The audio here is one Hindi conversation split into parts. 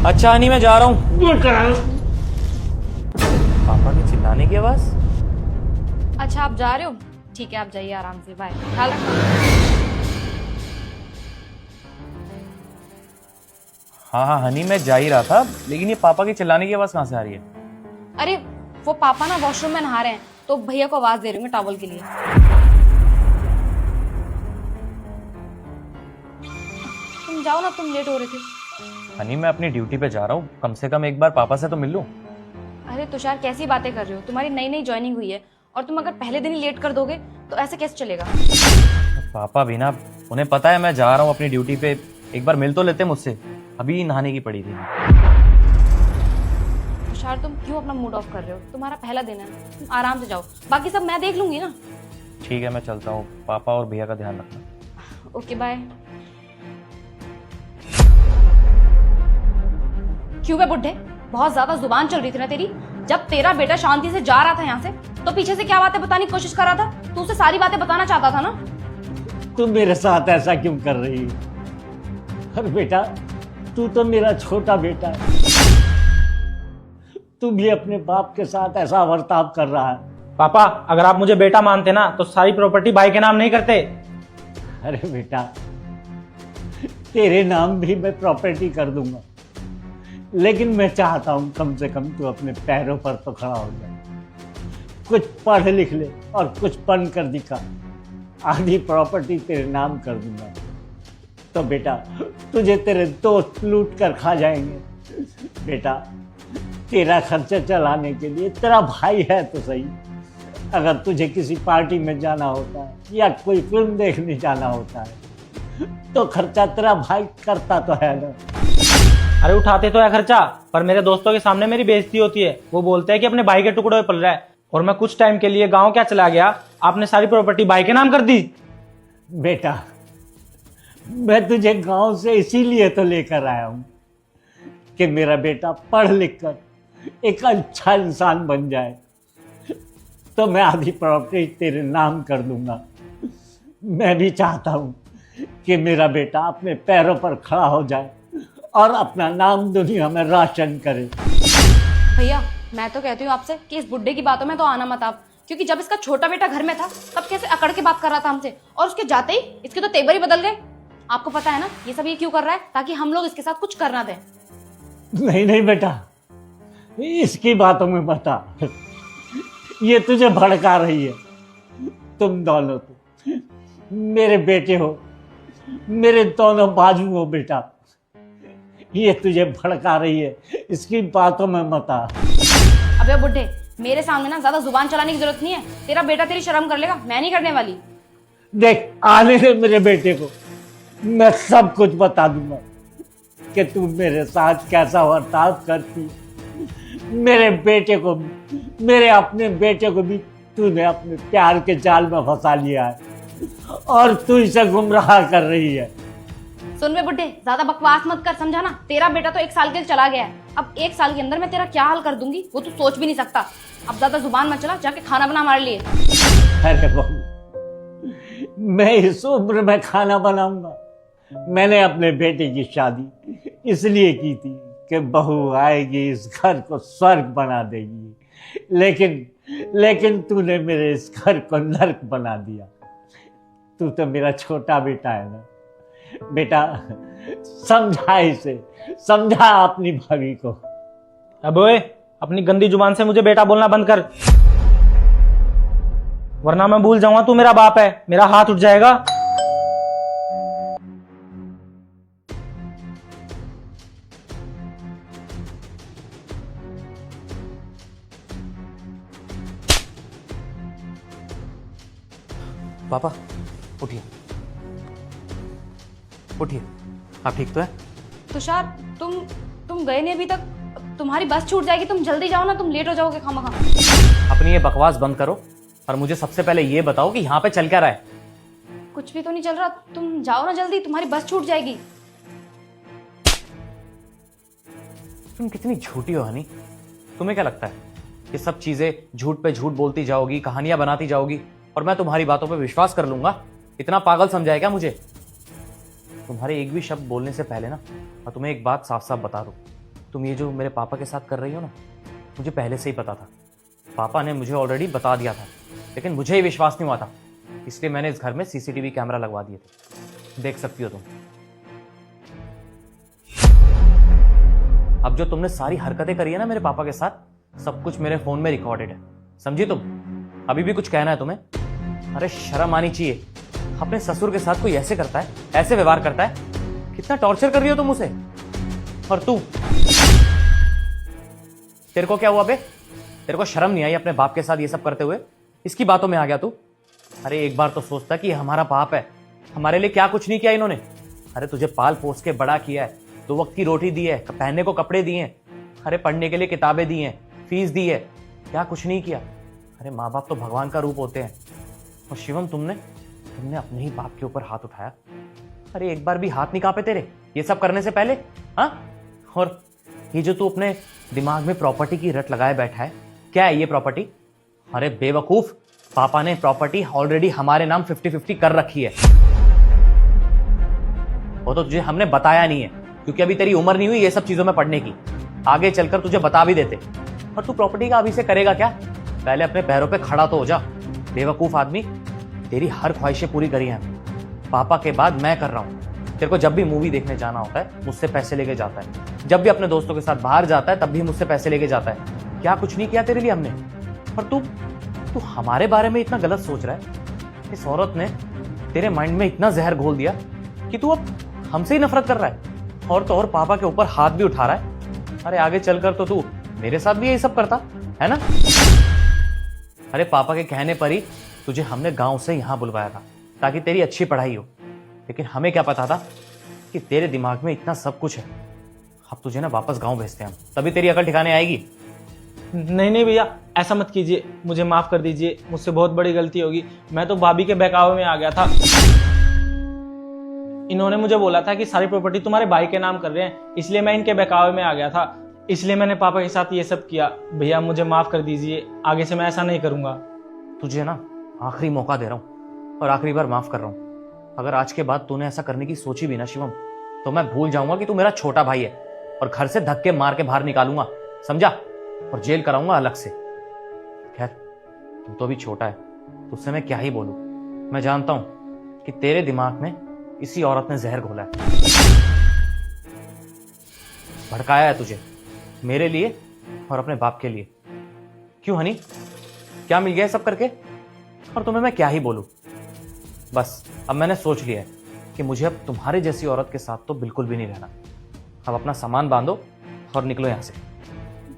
अच्छा हनी मैं जा रहा हूँ। पापा की चिल्लाने की आवाज। अच्छा आप जा रहे हो, ठीक है आप जाइए आराम से, बाय, ख्याल रखना। हाँ हाँ हनी मैं जा ही रहा था, लेकिन ये पापा की चिल्लाने की आवाज कहाँ से आ रही है? अरे वो पापा ना वॉशरूम में नहा रहे हैं, तो भैया को आवाज दे रही हूँ टॉवल के लिए। तुम जाओ ना, तुम लेट हो रहे थे। हनी मैं अपनी ड्यूटी पे जा रहा हूँ, कम से कम एक बार पापा से तो मिल लूं। अरे तुषार कैसी बातें कर रहे हो, तुम्हारी नई नई ज्वाइनिंग हुई है और तुम अगर पहले दिन ही लेट कर दोगे तो ऐसे कैसे चलेगा। पापा भी ना, उन्हें पता है मैं जा रहा हूँ अपनी ड्यूटी पे, एक बार मिल तो लेते मुझसे। अभी नहाने की पड़ी थी। तुषार तुम क्यों अपना मूड ऑफ कर रहे हो, तुम्हारा पहला दिन है, तुम आराम से जाओ, बाकी सब मैं देख लूंगी ना। ठीक है मैं चलता हूँ, पापा और भैया का ध्यान रखना। Okay bye. क्यों बे बुड्ढे, बहुत ज्यादा जुबान चल रही थी ना तेरी। जब तेरा बेटा शांति से जा रहा था यहाँ से, तो पीछे से क्या बातें बताने की कोशिश कर रहा था, तू उसे सारी बातें बताना चाहता था ना। तू मेरे साथ ऐसा क्यों कर रही है? अरे बेटा, तू तो मेरा छोटा बेटा है, तू भी अपने बाप के साथ ऐसा बर्ताव कर रहा है। पापा अगर आप मुझे बेटा मानते ना तो सारी प्रॉपर्टी भाई के नाम नहीं करते। अरे बेटा, तेरे नाम भी मैं प्रॉपर्टी कर दूंगा, लेकिन मैं चाहता हूं कम से कम तू अपने पैरों पर तो खड़ा हो जाए, कुछ पढ़ लिख ले और कुछ बन कर दिखा, आधी प्रॉपर्टी तेरे नाम कर दूंगा। तो बेटा तुझे तेरे दोस्त लूट कर खा जाएंगे। बेटा तेरा खर्चा चलाने के लिए तेरा भाई है तो सही, अगर तुझे किसी पार्टी में जाना होता है या कोई फिल्म देखने जाना होता है तो खर्चा तेरा भाई करता तो है ना। अरे उठाते तो है खर्चा, पर मेरे दोस्तों के सामने मेरी बेइज्जती होती है। वो बोलते हैं कि अपने भाई के टुकड़ों पे पल रहा है, और मैं कुछ टाइम के लिए गांव क्या चला गया, आपने सारी प्रॉपर्टी भाई के नाम कर दी। बेटा मैं तुझे गांव से इसीलिए तो लेकर आया हूं कि मेरा बेटा पढ़ लिख कर एक अच्छा इंसान बन जाए, तो मैं आधी प्रॉपर्टी तेरे नाम कर दूंगा। मैं भी चाहता हूं कि मेरा बेटा अपने पैरों पर खड़ा हो जाए और अपना नाम दुनिया में रोशन करे। भैया मैं तो कहती हूँ आपसे कि इस बुड्ढे की बातों में तो आना मत आप, क्योंकि जब इसका छोटा बेटा घर में था तब कैसे अकड़ के बात कर रहा था हमसे, और उसके जाते ही इसके तो तेवर ही बदल गए। आपको पता है ना ये सब ये क्यों कर रहा है, ताकि हम लोग इसके साथ कुछ करना दें। नहीं नहीं बेटा, इसकी बातों में बता, ये तुझे भड़का रही है। तुम दोनों तो मेरे बेटे हो, मेरे दोनों बाजू हो बेटा, ये तुझे भड़का रही है, इसकी बातों में मत आ। अबे बुड्ढे मेरे सामने ना ज्यादा जुबान चलाने की जरूरत नहीं है, तेरा बेटा तेरी शर्म कर लेगा, मैं नहीं करने वाली। देख आने दे मेरे बेटे को, मैं सब कुछ बता दूंगा कि तू मेरे साथ कैसा बर्ताव करती। मेरे बेटे को, मेरे अपने बेटे को भी तूने अपने प्यार के जाल में फंसा लिया है और तू इसे गुमराह कर रही है। सुन बे बुड्ढे ज्यादा बकवास मत कर, समझा ना। तेरा बेटा तो 1 साल के लिए चला गया है, अब 1 साल के अंदर मैं तेरा क्या हाल कर दूंगी वो तू सोच भी नहीं सकता। अब ज्यादा जुबान मत चला, जाके खाना बना हमारे लिए। अरे बहू, मैं इस उम्र में खाना बनाऊंगा? मैंने अपने बेटे की शादी इसलिए की थी कि बहू आएगी इस घर को स्वर्ग बना देगी, लेकिन तूने मेरे इस घर को नर्क बना दिया। तू तो मेरा छोटा बेटा है ना बेटा, समझा इसे, समझा अपनी भाभी को। अब ओए अपनी गंदी जुबान से मुझे बेटा बोलना बंद कर, वरना मैं भूल जाऊंगा तू मेरा बाप है, मेरा हाथ उठ जाएगा। पापा उठिए उठिए, आप ठीक तो है? तुषार तुम गए नहीं अभी तक, तुम्हारी बस छूट जाएगी, तुम जल्दी जाओ ना, तुम लेट हो जाओगे खामखा। अपनी ये बकवास बंद करो और मुझे सबसे पहले ये बताओ कि यहाँ पे चल क्या रहा है? कुछ भी तो नहीं चल रहा, तुम जाओ ना जल्दी, तुम्हारी बस छूट जाएगी। तुम कितनी झूठी हो हनी, तुम्हें क्या लगता है ये सब चीजें झूठ पे झूठ बोलती जाओगी, कहानियां बनाती जाओगी और मैं तुम्हारी बातों पे विश्वास कर लूंगा? इतना पागल समझाए क्या मुझे? तुम्हारे एक भी शब्द बोलने से पहले ना मैं तुम्हें एक बात साफ साफ बता दूं, तुम ये जो मेरे पापा के साथ कर रही हो ना, मुझे पहले से ही पता था। पापा ने मुझे ऑलरेडी बता दिया था, लेकिन मुझे ही विश्वास नहीं हुआ था, इसलिए मैंने इस घर में सीसीटीवी कैमरा लगवा दिए थे। देख सकती हो तुम। अब जो तुमने सारी हरकतें करी है ना मेरे पापा के साथ, सब कुछ मेरे फोन में रिकॉर्डेड है, समझी तुम? अभी भी कुछ कहना है तुम्हें? अरे शर्म आनी चाहिए। अपने ससुर के साथ कोई ऐसे करता है, ऐसे व्यवहार करता है? कितना टॉर्चर कर रही हो तुम उसे। और तू, तेरे को क्या हुआ बे? तेरे को शर्म नहीं आई अपने बाप के साथ ये सब करते हुए? इसकी बातों में आ गया तू? अरे एक बार तो सोचता कि ये हमारा बाप है, हमारे लिए क्या कुछ नहीं किया इन्होंने। अरे तुझे पाल पोस के बड़ा किया है, 2 वक्त की रोटी दी है, पहनने को कपड़े दिए हैं, अरे पढ़ने के लिए किताबें दी हैं, फीस दी है, क्या कुछ नहीं किया। अरे माँ बाप तो भगवान का रूप होते हैं। और शिवम, तुमने अपने ही बाप के ऊपर हाथ उठाया। अरे एक बार भी हाथ नहीं कांपे तेरे ये सब करने से पहले? हाँ? और ये जो तू अपने दिमाग में प्रॉपर्टी की रट लगाए बैठा है, क्या है ये प्रॉपर्टी? अरे बेवकूफ, पापा ने प्रॉपर्टी ऑलरेडी हमारे नाम 50-50 कर रखी है। वो तो तुझे हमने बताया नहीं है, क्योंकि अभी तेरी उम्र नहीं हुई ये सब चीजों में पढ़ने की। आगे चलकर तुझे बता भी देते। और तू प्रॉपर्टी का अभी से करेगा क्या? पहले अपने पैरों पे खड़ा तो हो जा। बेवकूफ आदमी, तेरी हर ख्वाहिशें पूरी करी हैं पापा के बाद मैं कर रहा हूँ। तेरे को जब भी मूवी देखने जाना होता है मुझसे पैसे लेके जाता है, जब भी अपने दोस्तों के साथ बाहर जाता है तब भी मुझसे पैसे लेके जाता है। क्या कुछ नहीं किया तेरे लिए हमने? और तू हमारे बारे में इतना गलत सोच रहा है। इस औरत ने तेरे माइंड में इतना जहर घोल दिया कि तू अब हमसे ही नफरत कर रहा है, और तो और पापा के ऊपर हाथ भी उठा रहा है। अरे आगे चलकर तो तू मेरे साथ भी यही सब करता है ना? अरे पापा के कहने पर ही तुझे हमने गांव से यहां बुलवाया था ताकि तेरी अच्छी पढ़ाई हो, लेकिन हमें क्या पता था कि तेरे दिमाग में इतना सब कुछ है। अब तुझे ना वापस गांव भेजते हैं हम, तभी तेरी अकल ठिकाने आएगी। नहीं नहीं भैया, ऐसा मत कीजिए, मुझे माफ कर दीजिए, मुझसे बहुत बड़ी गलती होगी। मैं तो भाभी के बहकावे में आ गया था। इन्होंने मुझे बोला था कि सारी प्रॉपर्टी तुम्हारे भाई के नाम कर रहे हैं, इसलिए मैं इनके बहकावे में आ गया था, इसलिए मैंने पापा के साथ ये सब किया। भैया मुझे माफ कर दीजिए, आगे से मैं ऐसा नहीं करूंगा। तुझे ना आखिरी मौका दे रहा हूँ और आखिरी बार माफ कर रहा हूँ। अगर आज के बाद तूने ऐसा करने की सोची भी ना शिवम, तो मैं भूल जाऊंगा कि तू मेरा छोटा भाई है और घर से धक्के मार के बाहर निकालूंगा, समझा? और जेल कराऊंगा अलग से। खैर तू तो अभी छोटा है, तुझसे मैं क्या ही बोलूं। मैं जानता हूं कि तेरे दिमाग में इसी औरत ने जहर घोला है, भड़काया है तुझे मेरे लिए और अपने बाप के लिए। क्यों हनी, क्या मिल गया सब करके? और तुम्हें मैं क्या ही बोलूं। बस अब मैंने सोच लिया है कि मुझे अब तुम्हारे जैसी औरत के साथ तो बिल्कुल भी नहीं रहना। अब अपना सामान बांधो और निकलो यहां से।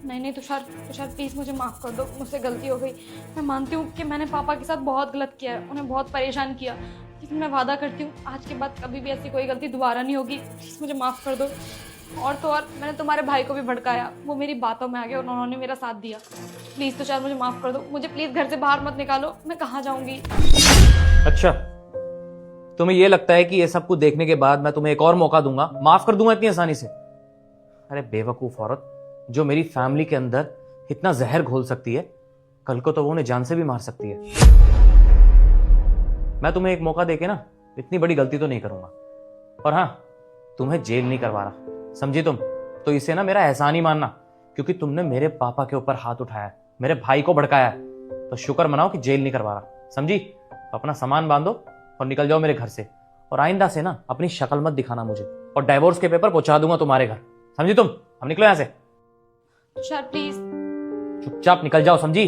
नहीं तुषार प्लीज मुझे माफ कर दो, मुझसे गलती हो गई। मैं मानती हूँ कि मैंने पापा के साथ बहुत गलत किया है, उन्हें बहुत परेशान किया, लेकिन मैं वादा करती हूँ आज के बाद कभी भी ऐसी कोई गलती दोबारा नहीं होगी। प्लीज मुझे माफ कर दो। और तो और मैंने तुम्हारे भाई को भी भड़काया, वो मेरी बातों में आ गया और उन्होंने मेरा साथ दिया। प्लीज तुषार मुझे माफ कर दो, मुझे प्लीज घर से बाहर मत निकालो, मैं कहाँ जाऊंगी? अच्छा, तुम्हें ये लगता है कि ये सब कुछ देखने के बाद मैं तुम्हें एक और मौका दूंगा, माफ कर दूंगा इतनी आसानी से? अरे बेवकूफ औरत, जो मेरी फैमिली के अंदर इतना जहर घोल सकती है, कल को तो वो उन्हें जान से भी मार सकती है। मैं तुम्हें एक मौका देके ना इतनी बड़ी गलती तो नहीं करूंगा। और हाँ, तुम्हें जेल नहीं करवा रहा, समझी तुम? तो इसे ना मेरा एहसान ही मानना, क्योंकि तुमने मेरे पापा के ऊपर हाथ उठाया, मेरे भाई को भड़काया, तो शुक्र मनाओ कि जेल नहीं करवा रहा, समझी? अपना सामान बांधो और निकल जाओ मेरे घर से। और आइंदा से ना अपनी शक्ल मत दिखाना मुझे, और डाइवोर्स के पेपर पहुंचा दूंगा तुम्हारे घर, समझी तुम? अब निकलो यहां से, तुषार प्लीज। चुपचाप निकल जाओ, समझी?